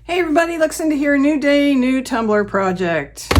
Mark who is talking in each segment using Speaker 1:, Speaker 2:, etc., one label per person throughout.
Speaker 1: Hey everybody, Luxinda here, new day, new tumbler project.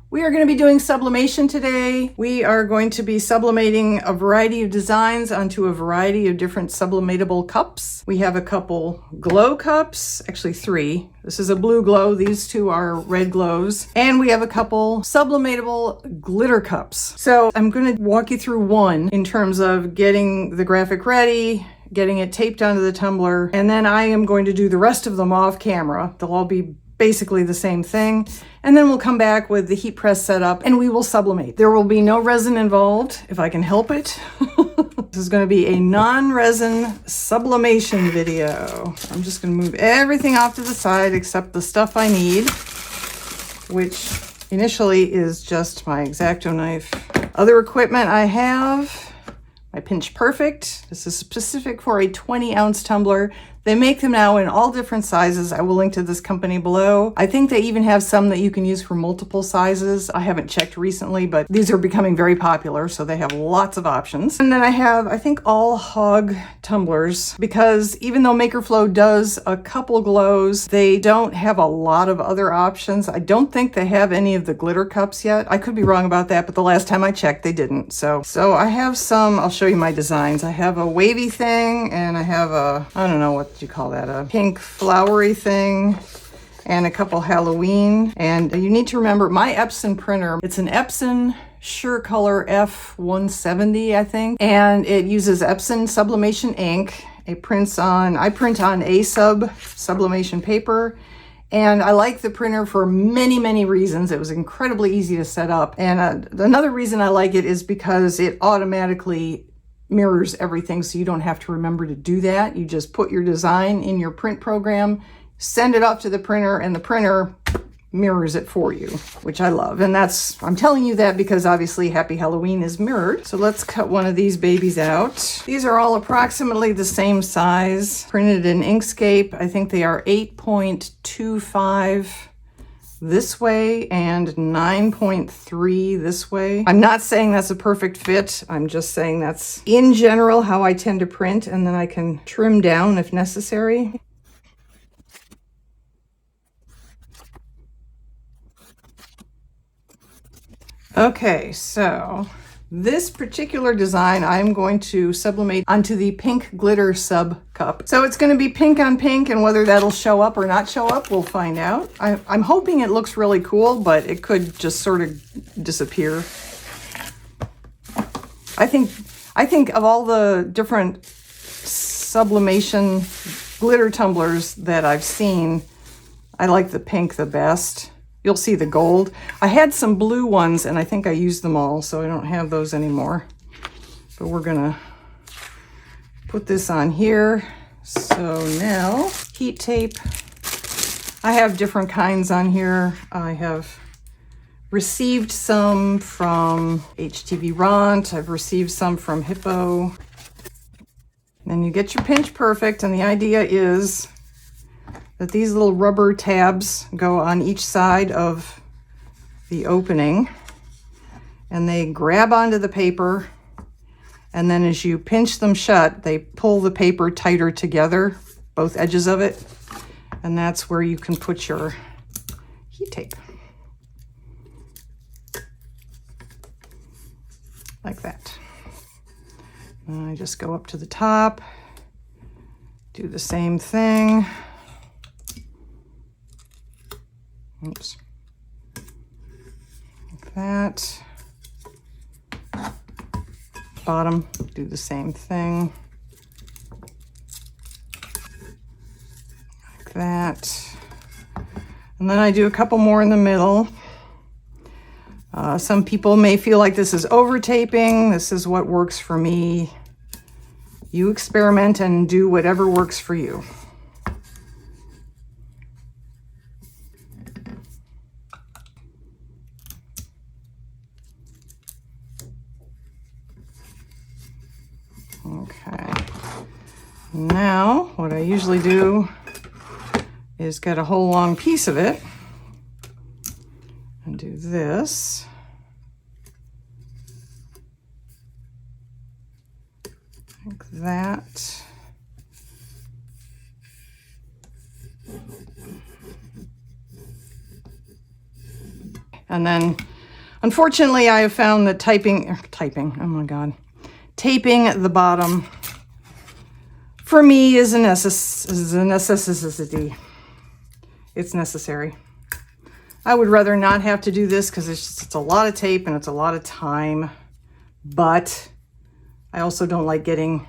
Speaker 1: We are going to be doing sublimation today. We are going to be sublimating a variety of designs onto a variety of different sublimatable cups. We have a couple glow cups, actually three. This is a blue glow, these two are red glows. And we have a couple sublimatable glitter cups. So I'm going to walk you through one in terms of getting the graphic ready, getting it taped onto the tumbler, and then I am going to do the rest of them off camera. They'll all be basically the same thing. And then we'll come back with the heat press setup and we will sublimate. There will be no resin involved, if I can help it. This is going to be a non-resin sublimation video. I'm just going to move everything off to the side except the stuff I need, which initially is just my X-Acto knife. Other equipment I have, my Pinch Perfect. This is specific for a 20-ounce tumbler. They make them now in all different sizes. I will link to this company below. I think they even have some that you can use for multiple sizes. I haven't checked recently, but these are becoming very popular, so they have lots of options. And then I have, I think, all hog tumblers, because even though MakerFlow does a couple glows, they don't have a lot of other options. I don't think they have any of the glitter cups yet. I could be wrong about that, but the last time I checked, they didn't. So I have some, I'll show you my designs. I have a wavy thing, and I have a, I don't know what you call that, a pink flowery thing, and a couple Halloween. And you need to remember my Epson printer, it's an Epson SureColor F170, I think, and it uses Epson sublimation ink. I print on A-sub sublimation paper. And I like the printer for many, many reasons. It was incredibly easy to set up. And another reason I like it is because it automatically mirrors everything, so you don't have to remember to do that. You just put your design in your print program, send it off to the printer, and the printer mirrors it for you, which I love. And I'm telling you that because obviously Happy Halloween is mirrored. So let's cut one of these babies out. These are all approximately the same size, printed in Inkscape. I think they are 8.25 this way and 9.3 this way. I'm not saying that's a perfect fit. I'm just saying that's in general how I tend to print, and then I can trim down if necessary. Okay, so this particular design I'm going to sublimate onto the pink glitter sub cup. So it's going to be pink on pink, and whether that'll show up or not show up, we'll find out. I'm hoping it looks really cool, but it could just sort of disappear. I think of all the different sublimation glitter tumblers that I've seen, I like the pink the best. You'll see the gold. I had some blue ones and I think I used them all, so I don't have those anymore. But we're gonna put this on here. So now, heat tape. I have different kinds on here. I have received some from HTV Ront. I've received some from Hippo. Then you get your Pinch Perfect, and the idea is that these little rubber tabs go on each side of the opening, and they grab onto the paper, and then as you pinch them shut, they pull the paper tighter together, both edges of it, and that's where you can put your heat tape. Like that. And I just go up to the top, do the same thing. Oops. Like that. Bottom, do the same thing. Like that. And then I do a couple more in the middle. Some people may feel like this is over taping. This is what works for me. You experiment and do whatever works for you. Okay, now what I usually do is get a whole long piece of it and do this. Like that. And then, unfortunately, I have found that taping the bottom for me is a necessity. It's necessary. I would rather not have to do this because it's a lot of tape and it's a lot of time. But I also don't like getting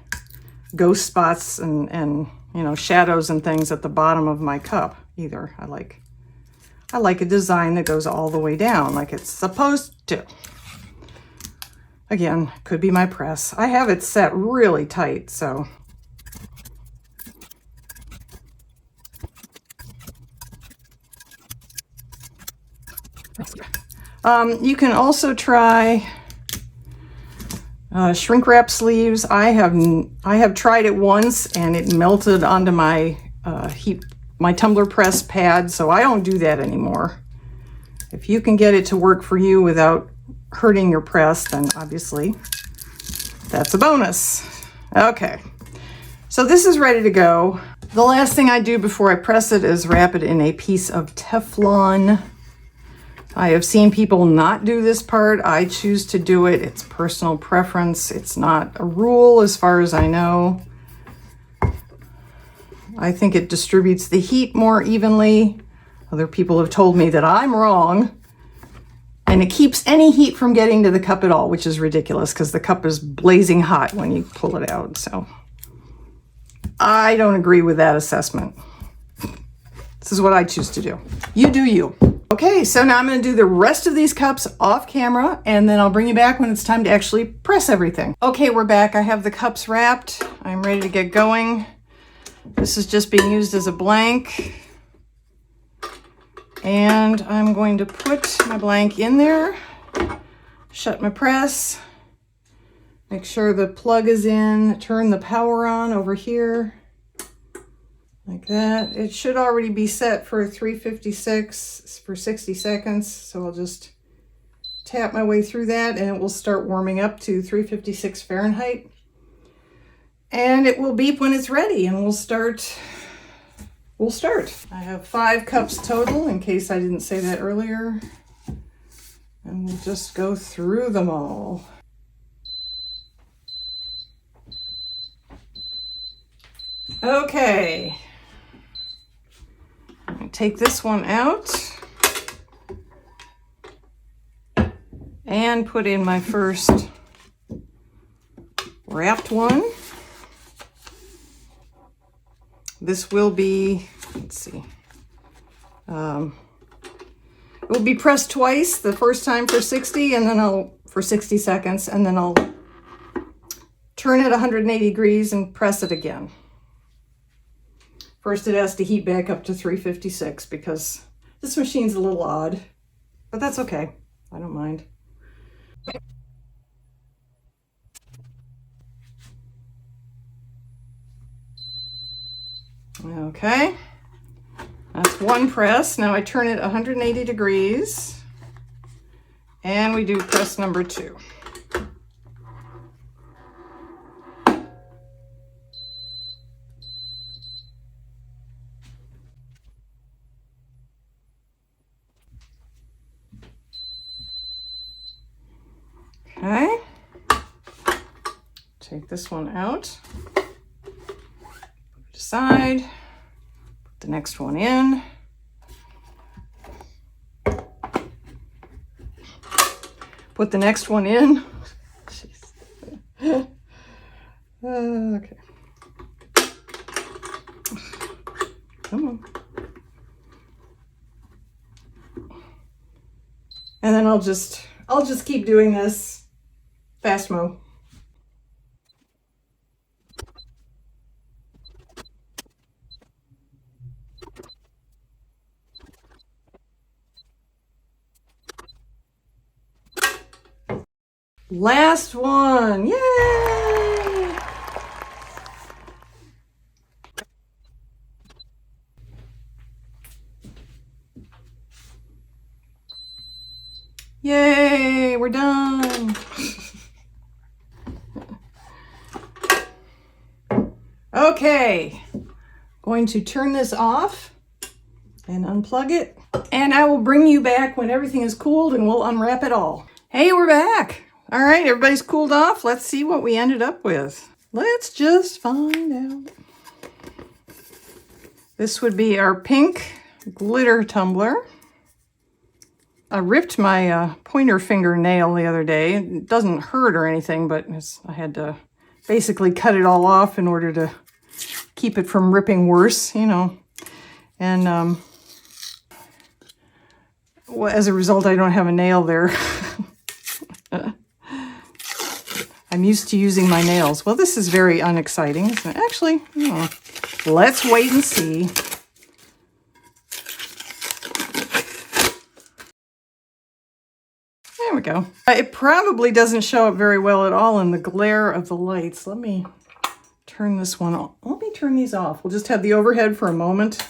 Speaker 1: ghost spots and you know, shadows and things at the bottom of my cup either. I like a design that goes all the way down like it's supposed to. Again, could be my press. I have it set really tight, so. You can also try shrink wrap sleeves. I have tried it once and it melted onto my my tumbler press pad, so I don't do that anymore. If you can get it to work for you without hurting your press, then obviously that's a bonus. Okay, so this is ready to go. The last thing I do before I press it is wrap it in a piece of Teflon. I have seen people not do this part. I choose to do it. It's personal preference. It's not a rule as far as I know. I think it distributes the heat more evenly. Other people have told me that I'm wrong. And it keeps any heat from getting to the cup at all, which is ridiculous because the cup is blazing hot when you pull it out. So I don't agree with that assessment. This is what I choose to do. You do you. Okay, so now I'm going to do the rest of these cups off camera, and then I'll bring you back when it's time to actually press everything. Okay, we're back. I have the cups wrapped. I'm ready to get going. This is just being used as a blank. And I'm going to put my blank in there, shut my press, make sure the plug is in, turn the power on over here. Like that. It should already be set for 356 for 60 seconds. So I'll just tap my way through that and it will start warming up to 356 Fahrenheit. And it will beep when it's ready and we'll start. I have 5 cups total in case I didn't say that earlier. And we'll just go through them all. Okay. Take this one out and put in my first wrapped one. This will be, let's see, it will be pressed twice, the first time for 60 and then for 60 seconds, and then I'll turn it 180 degrees and press it again. First, it has to heat back up to 356 because this machine's a little odd, but that's okay. I don't mind. Okay, that's one press. Now I turn it 180 degrees and we do press number 2. Okay, take this one out, put it aside, put the next one in, put the next one in. Okay, come on. And then I'll just keep doing this. Fast mo. Last one. Yay! Yay, we're done. Okay, going to turn this off and unplug it. And I will bring you back when everything is cooled and we'll unwrap it all. Hey, we're back. All right, everybody's cooled off. Let's see what we ended up with. Let's just find out. This would be our pink glitter tumbler. I ripped my pointer fingernail the other day. It doesn't hurt or anything, but I had to basically cut it all off in order to keep it from ripping worse, you know. And well, as a result, I don't have a nail there. I'm used to using my nails. Well, this is very unexciting, isn't it? Actually, let's wait and see. There we go. It probably doesn't show up very well at all in the glare of the lights. Let me turn this one off. Let me turn these off. We'll just have the overhead for a moment.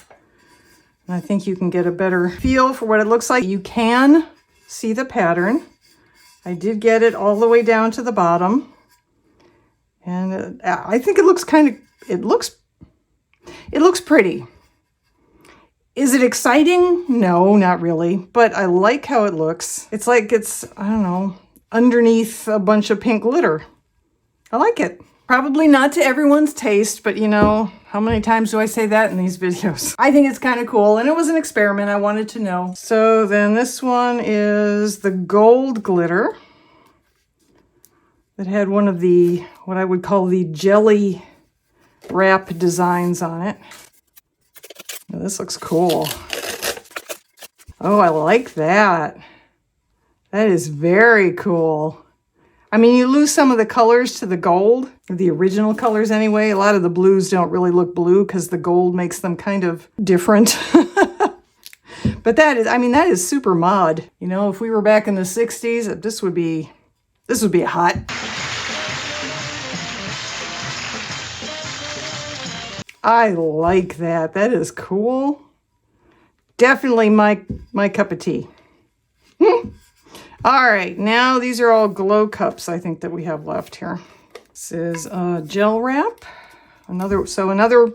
Speaker 1: And I think you can get a better feel for what it looks like. You can see the pattern. I did get it all the way down to the bottom. And I think it looks it looks pretty. Is it exciting? No, not really. But I like how it looks. It's like it's, I don't know, underneath a bunch of pink glitter. I like it. Probably not to everyone's taste, but you know, how many times do I say that in these videos? I think it's kind of cool, and it was an experiment. I wanted to know. So then this one is the gold glitter that had one of the, what I would call the jelly wrap designs on it. Now, this looks cool. Oh, I like that. That is very cool. I mean, you lose some of the colors to the gold, the original colors anyway. A lot of the blues don't really look blue because the gold makes them kind of different. But that is, I mean, that is super mod. You know, if we were back in the 60s, this would be hot. I like that. That is cool. Definitely my cup of tea. All right, now these are all glow cups I think that we have left here. This is gel wrap. Another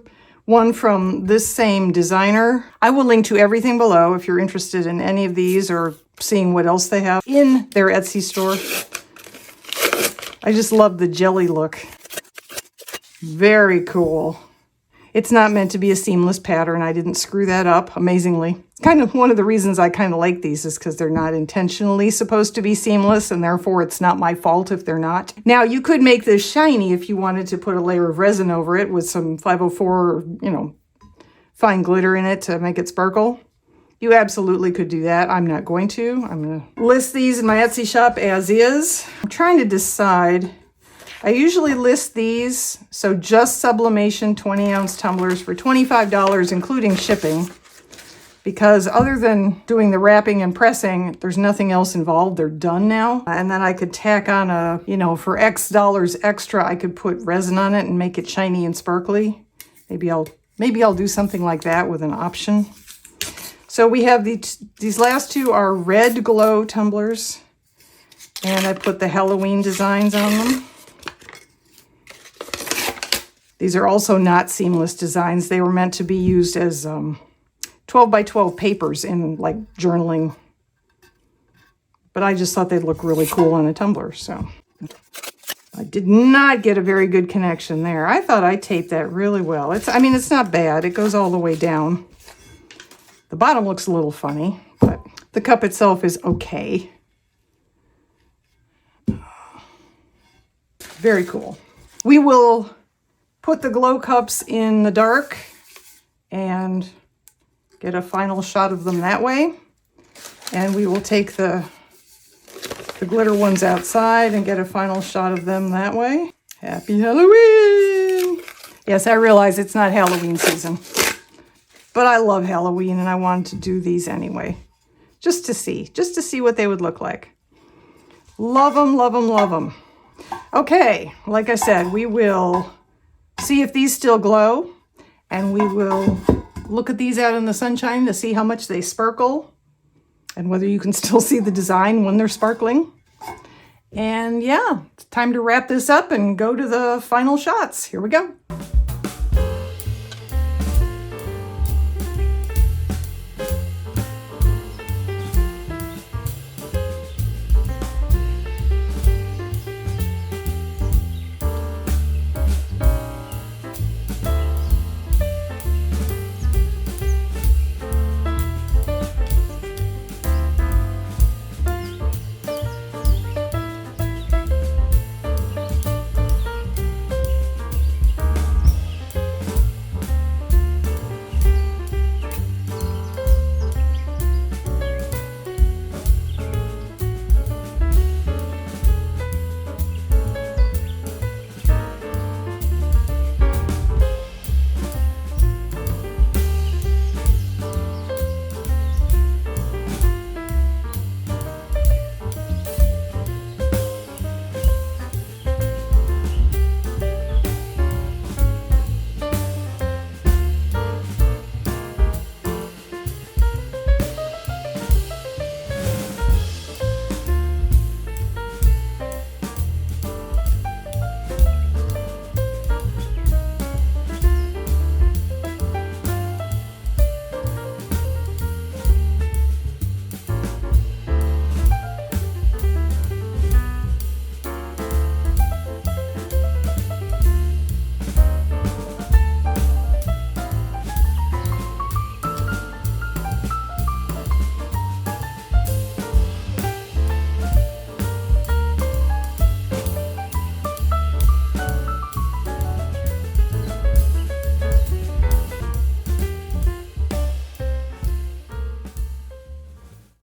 Speaker 1: one from this same designer. I will link to everything below if you're interested in any of these or seeing what else they have in their Etsy store. I just love the jelly look. Very cool. It's not meant to be a seamless pattern. I didn't screw that up, amazingly. Kind of one of the reasons I kind of like these is because they're not intentionally supposed to be seamless, and therefore it's not my fault if they're not. Now, you could make this shiny if you wanted to put a layer of resin over it with some 504, you know, fine glitter in it to make it sparkle. You absolutely could do that. I'm not going to. I'm going to list these in my Etsy shop as is. I'm trying to decide. I usually list these, so just Sublimation 20-ounce tumblers for $25, including shipping. Because other than doing the wrapping and pressing, there's nothing else involved. They're done now. And then I could tack on a, you know, for X dollars extra, I could put resin on it and make it shiny and sparkly. Maybe I'll do something like that with an option. So we have these last two are red glow tumblers. And I put the Halloween designs on them. These are also not seamless designs. They were meant to be used as 12 by 12 papers in like journaling. But I just thought they'd look really cool on a tumbler, so. I did not get a very good connection there. I thought I taped that really well. I mean, it's not bad. It goes all the way down. The bottom looks a little funny, but the cup itself is okay. Very cool. We will put the glow cups in the dark and get a final shot of them that way. And we will take the glitter ones outside and get a final shot of them that way. Happy Halloween! Yes, I realize it's not Halloween season, but I love Halloween and I wanted to do these anyway. Just to see what they would look like. Love them, love them, love them. Okay, like I said, we will see if these still glow, and we will look at these out in the sunshine to see how much they sparkle and whether you can still see the design when they're sparkling. And yeah, it's time to wrap this up and go to the final shots. Here we go.